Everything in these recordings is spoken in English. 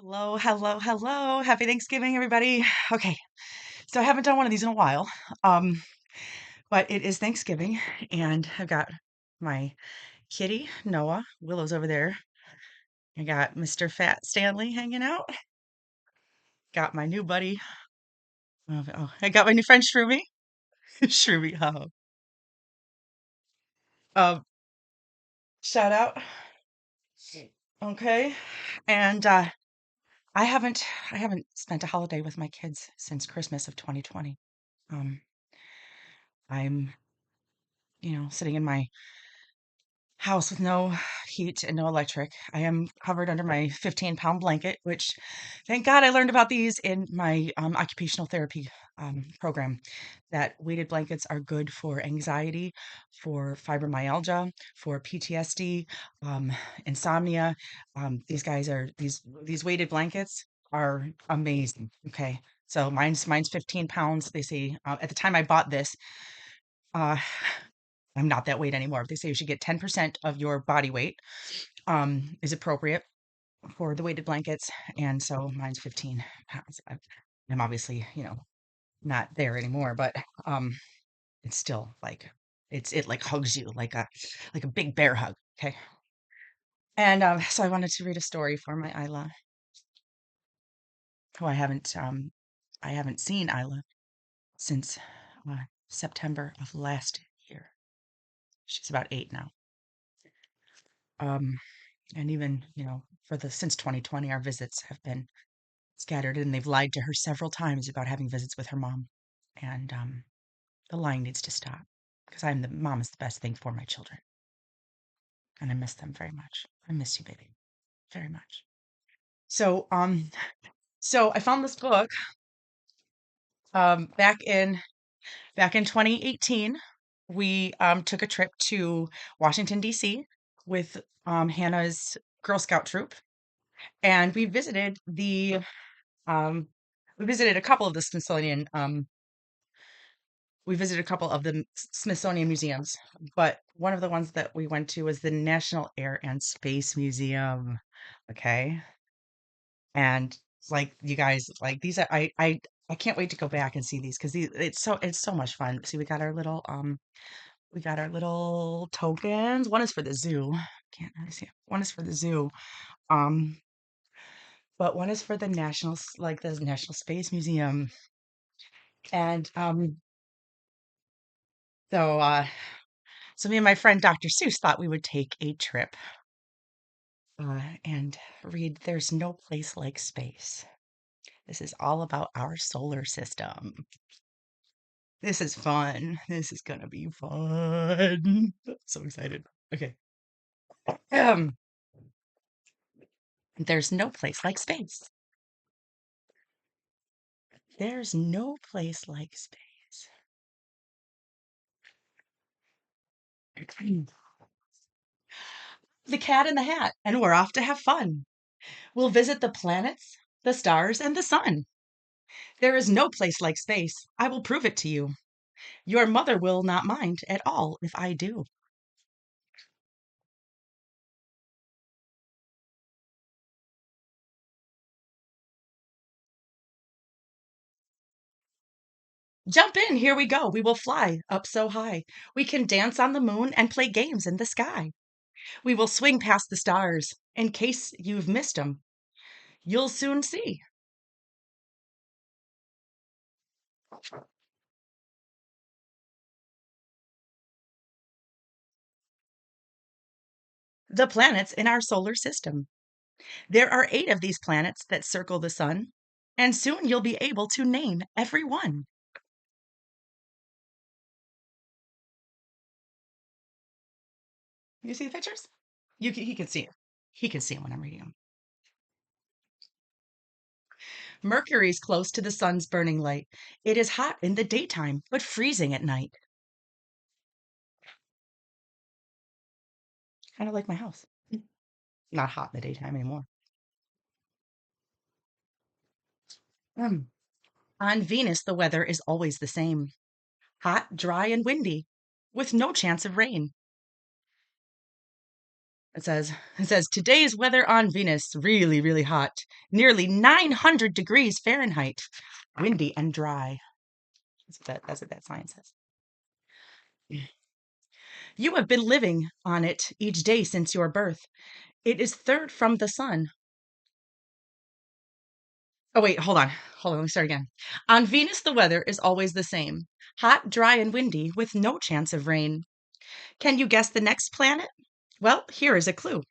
Hello, hello, hello. Happy Thanksgiving, everybody. Okay, so I haven't done one of these in a while. Um, but it is Thanksgiving, and I've got my kitty, Noah. Willow's over there. I got Mr. Fat Stanley hanging out. Got my new buddy. I got my new friend Shroomy. Shroomy, oh. Um, Shout out. Okay. And I haven't spent a holiday with my kids since Christmas of 2020. Um, I'm, sitting in my house with no heat and no electric. I am covered under my 15-pound blanket, which thank God I learned about these in my occupational therapy program. That weighted blankets are good for anxiety, for fibromyalgia, for PTSD, um, insomnia. These weighted blankets are amazing. Okay. So mine's 15 pounds. They say at the time I bought this, uh, I'm not that weight anymore. They say you should get 10% of your body weight is appropriate for the weighted blankets. And so mine's 15 pounds. I'm obviously, not there anymore, but um, it's still like it like hugs you like a big bear hug. Okay. And so I wanted to read a story for my Isla, who I haven't seen Isla since September of last year. She's about 8 now. Um, and even, for the since 2020, our visits have been scattered, and they've lied to her several times about having visits with her mom. And the lying needs to stop because I'm the mom is the best thing for my children, and I miss them very much. I miss you, baby, very much. So, so I found this book back in 2018. We took a trip to Washington D.C. with Hannah's Girl Scout troop, and Um, we visited a couple of the Smithsonian museums, but one of the ones that we went to was the National Air and Space Museum. Okay. And like you guys, like these are I can't wait to go back and see these because it's so much fun. See, we got our little tokens. One is for the zoo. Can't really see it. One is for the zoo. Um, but one is for the National Space Museum. And so So me and my friend Dr. Seuss thought we would take a trip and read There's No Place Like Space. This is all about our solar system. This is fun. This is gonna be fun. So excited. Okay. Um, there's no place like space. There's no place like space. The Cat in the Hat, and we're off to have fun. We'll visit the planets, the stars, and the sun. There is no place like space. I will prove it to you. Your mother will not mind at all if I do. Jump in, here we go. We will fly up so high. We can dance on the moon and play games in the sky. We will swing past the stars. In case you've missed them, you'll soon see. The planets in our solar system. There are 8 of these planets that circle the sun, and soon you'll be able to name every one. You see the pictures? He can see it. He can see them when I'm reading them. Mercury's close to the sun's burning light. It is hot in the daytime, but freezing at night. Kind of like my house. Not hot in the daytime anymore. Mm. On Venus, the weather is always the same: hot, dry, and windy, with no chance of rain. It says it says today's weather on Venus really, really hot. Nearly 900 degrees Fahrenheit. Windy and dry. That's what that sign says. You have been living on it each day since your birth. It is third from the sun. Oh, wait, hold on. Hold on, let me start again. On Venus, the weather is always the same hot, dry, and windy with no chance of rain. Can you guess the next planet? Well, here is a clue.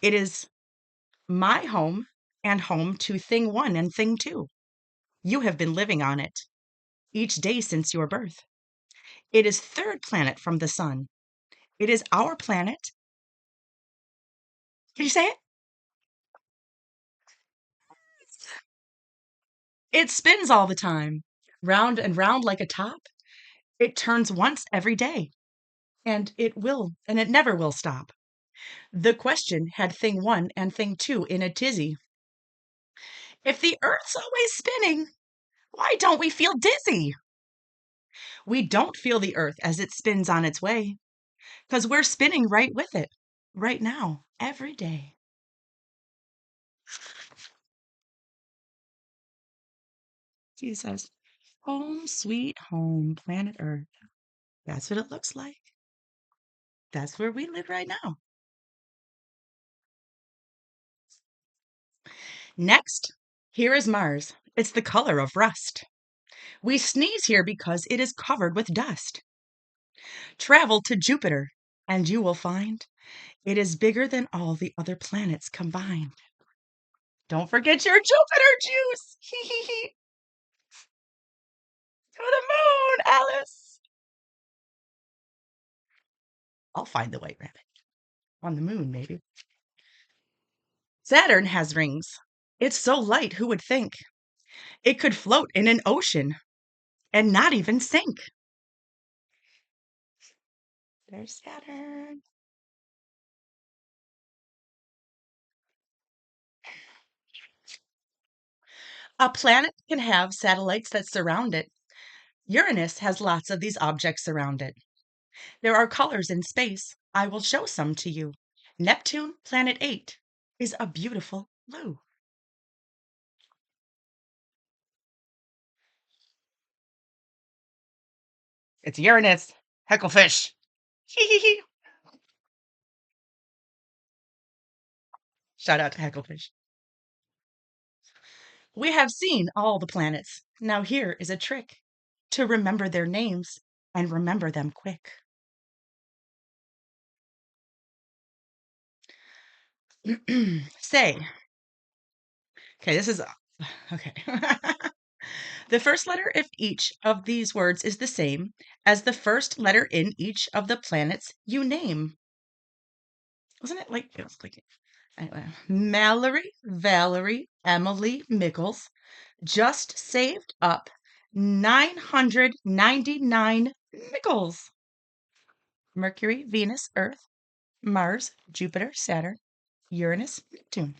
It is my home and home to thing one and thing two. You have been living on it each day since your birth. It is third planet from the sun. It is our planet. Can you say it? It spins all the time, round and round like a top. It turns once every day, and it never will stop. The question had thing one and thing two in a tizzy. If the Earth's always spinning, why don't we feel dizzy? We don't feel the Earth as it spins on its way, 'cause we're spinning right with it, right now, every day. He says, home, sweet home, planet Earth. That's what it looks like. That's where we live right now. Next, here is Mars. It's the color of rust. We sneeze here because it is covered with dust. Travel to Jupiter, and you will find it is bigger than all the other planets combined. Don't forget your Jupiter juice. Hee hee hee. To the moon, Alice. I'll find the white rabbit. On the moon, maybe. Saturn has rings. It's so light, who would think? It could float in an ocean and not even sink. There's Saturn. A planet can have satellites that surround it. Uranus has lots of these objects around it. There are colors in space. I will show some to you. Neptune, planet 8, is a beautiful blue. It's Uranus. Hecklefish. Shout out to Hecklefish. We have seen all the planets. Now here is a trick to remember their names and remember them quick. Say, okay, this is okay. The first letter of each of these words is the same as the first letter in each of the planets you name. Wasn't it like it was like anyway. Mallory, Valerie, Emily, Mickles just saved up 999 nickels. Mercury, Venus, Earth, Mars, Jupiter, Saturn, Uranus, Neptune.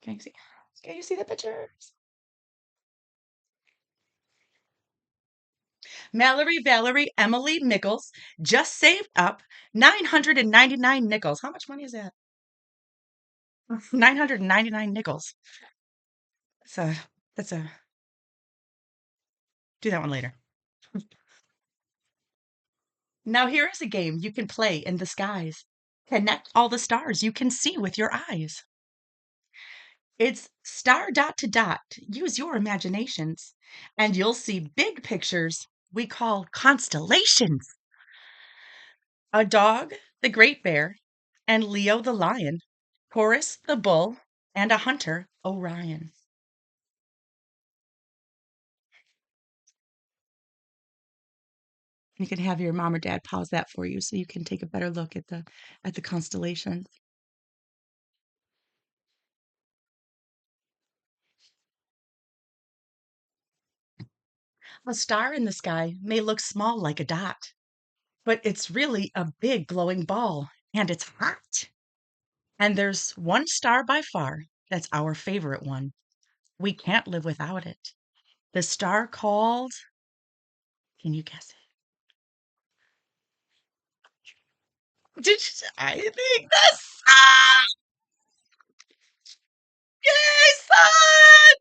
Can you see? Can you see the pictures? Mallory, Valerie, Emily, Mickles just saved up 999 nickels. How much money is that? 999 nickels. So that's a do that one later. Now here is a game you can play in the skies. Connect all the stars you can see with your eyes. It's star dot to dot. Use your imaginations, and you'll see big pictures we call constellations. A dog, the great bear, and Leo the lion, Horus the bull, and a hunter, Orion. You can have your mom or dad pause that for you so you can take a better look at the constellations. A star in the sky may look small like a dot, but it's really a big glowing ball, and it's hot. And there's one star by far that's our favorite one. We can't live without it. The star called, can you guess it? I think the sun. Yay, sun!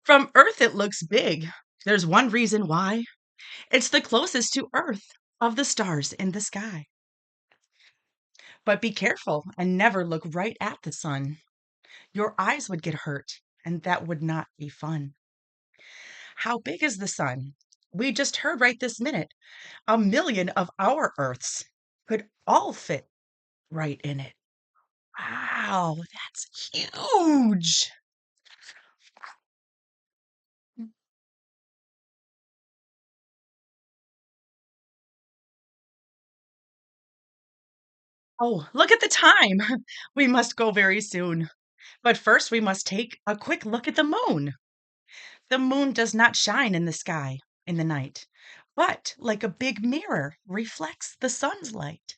From Earth, it looks big. There's one reason why. It's the closest to Earth of the stars in the sky. But be careful and never look right at the sun. Your eyes would get hurt, and that would not be fun. How big is the sun? We just heard right this minute 1 million of our Earths could all fit right in it. Wow, that's huge. Oh, look at the time. We must go very soon. But first, we must take a quick look at the moon. The moon does not shine in the sky in the night, but like a big mirror reflects the sun's light.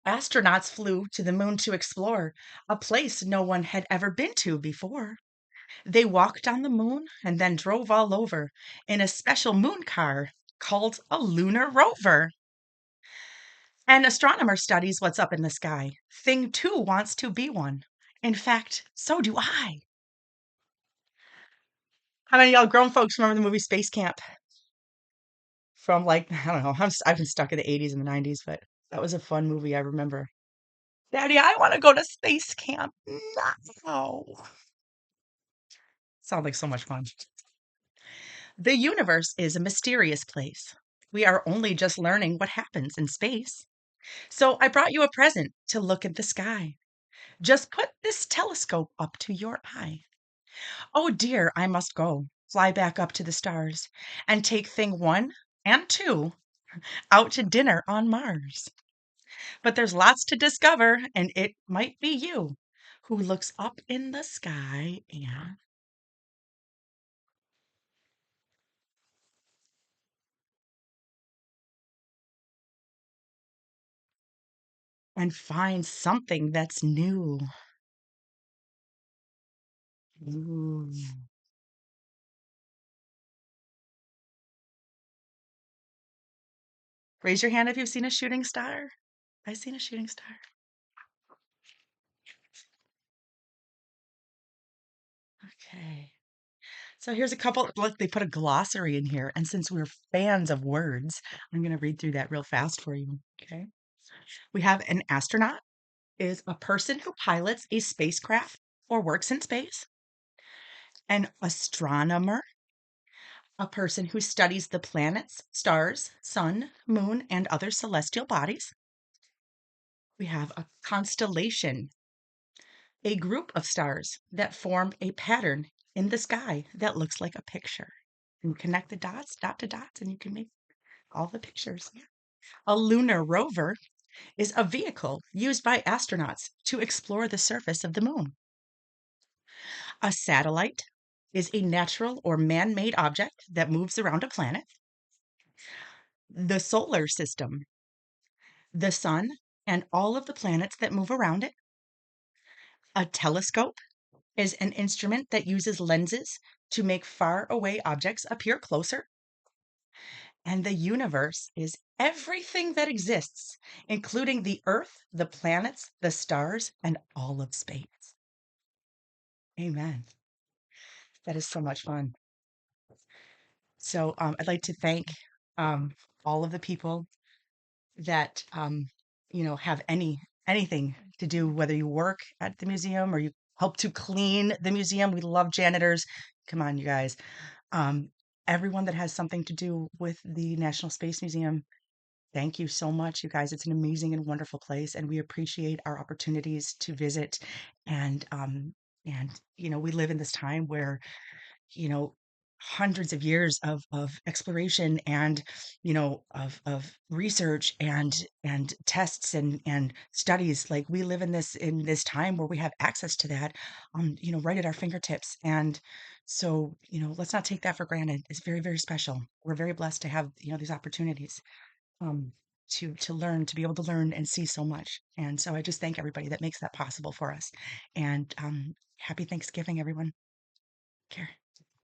Astronauts flew to the moon to explore a place no one had ever been to before. They walked on the moon and then drove all over in a special moon car called a lunar rover. An astronomer studies what's up in the sky. Thing 2 wants to be one. In fact, so do I. How many of y'all grown folks remember the movie Space Camp? From like, I don't know, I've been stuck in the 80s and the 90s, but that was a fun movie I remember. Daddy, I want to go to space camp now. Sounds like so much fun. The universe is a mysterious place. We are only just learning what happens in space. So I brought you a present to look at the sky. Just put this telescope up to your eye. Oh dear, I must go. Fly back up to the stars and take thing 1 and 2 out to dinner on Mars. But there's lots to discover, and it might be you who looks up in the sky and finds something that's new. Ooh. Raise your hand if you've seen a shooting star. I've seen a shooting star. Okay. So here's a couple. Look, they put a glossary in here. And since we're fans of words, I'm going to read through that real fast for you. Okay. We have an astronaut is a person who pilots a spacecraft or works in space. An astronomer, a person who studies the planets, stars, sun, moon, and other celestial bodies. We have a constellation, a group of stars that form a pattern in the sky that looks like a picture. And connect the dots, dot to dots, and you can make all the pictures. Yeah. A lunar rover is a vehicle used by astronauts to explore the surface of the moon. A satellite is a natural or man made object that moves around a planet. The solar system, the sun, and all of the planets that move around it. A telescope is an instrument that uses lenses to make far away objects appear closer. And the universe is everything that exists, including the earth, the planets, the stars, and all of space. Amen. That is so much fun. So I'd like to thank um, all of the people that have anything to do, whether you work at the museum or you help to clean the museum. We love janitors. Come on, you guys. Um, Everyone that has something to do with the National Space Museum, thank you so much, you guys. It's an amazing and wonderful place, and we appreciate our opportunities to visit. And we live in this time where you know hundreds of years of exploration and of research and tests and studies. Like, we live in this time where we have access to that right at our fingertips. And so let's not take that for granted. It's very, very special. We're very blessed to have these opportunities. um to learn, to be able to learn and see so much. And so I just thank everybody that makes that possible for us. And happy Thanksgiving, everyone. Care.